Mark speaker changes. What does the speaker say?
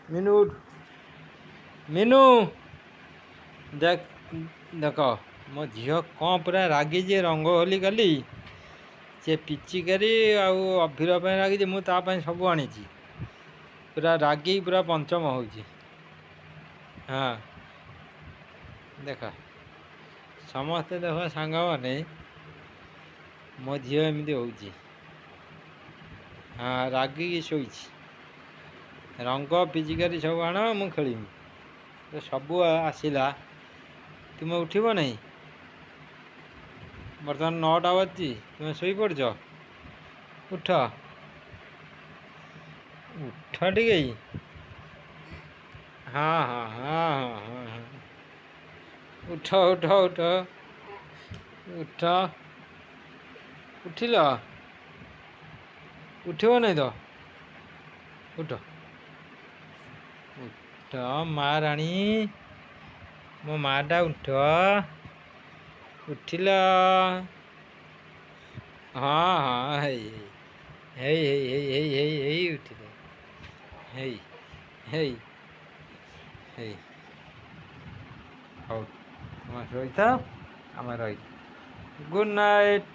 Speaker 1: ମିନୁ ମିନୁ ଦେଖ ଦେଖ ମୋ ଝିଅ କ'ଣ ପୁରା ରାଗିଛି ରଙ୍ଗ ହୋଲି କାଲି ସେ ପିଚିକାରି ଆଉ ଅଭିର ପାଇଁ ରାଗିଛି। ମୁଁ ତା ପାଇଁ ସବୁ ଆଣିଛି। ପୁରା ରାଗି ପୁରା ପଞ୍ଚମ ହେଉଛି। ହଁ ଦେଖ ସମସ୍ତେ ଦେଖ ସାଙ୍ଗମାନେ ମୋ ଝିଅ ଏମିତି ହେଉଛି। ହଁ ରାଗିକି ଶୋଇଛି। ରଙ୍ଗ ପିଚିକାରି ସବୁ ଆଣ ମୁଁ ଖେଳିବି। ସବୁ ଆସିଲା ତୁମେ ଉଠିବ ନାହିଁ। ବର୍ତ୍ତମାନ 9ଟା ବାଜିଛି ତୁମେ ଶୋଇପଡ଼ୁଛ। ଉଠ ଉଠ ଟିକେ। ହଁ ହଁ ହଁ ହଁ ହଁ ହଁ ଉଠ ଉଠ ଉଠ ଉଠ ଉଠିଲ। ଉଠିବ ନାହିଁ ତ ଉଠ ଉଠ ମା ରାଣୀ ମୋ ମାଟା ଉଠ। ଉଠିଲ। ହଁ ହଁ ହେଇ ହେଇ ହେଇ ହେଇ ହେଇ ହେଇ ହେଇ ଉଠିଲ। ହେଇ ହେଇ ହେଇ ହଉ ତୁମେ ଶୋଇଥାଅ ଆମେ ରହିଛୁ। Good night.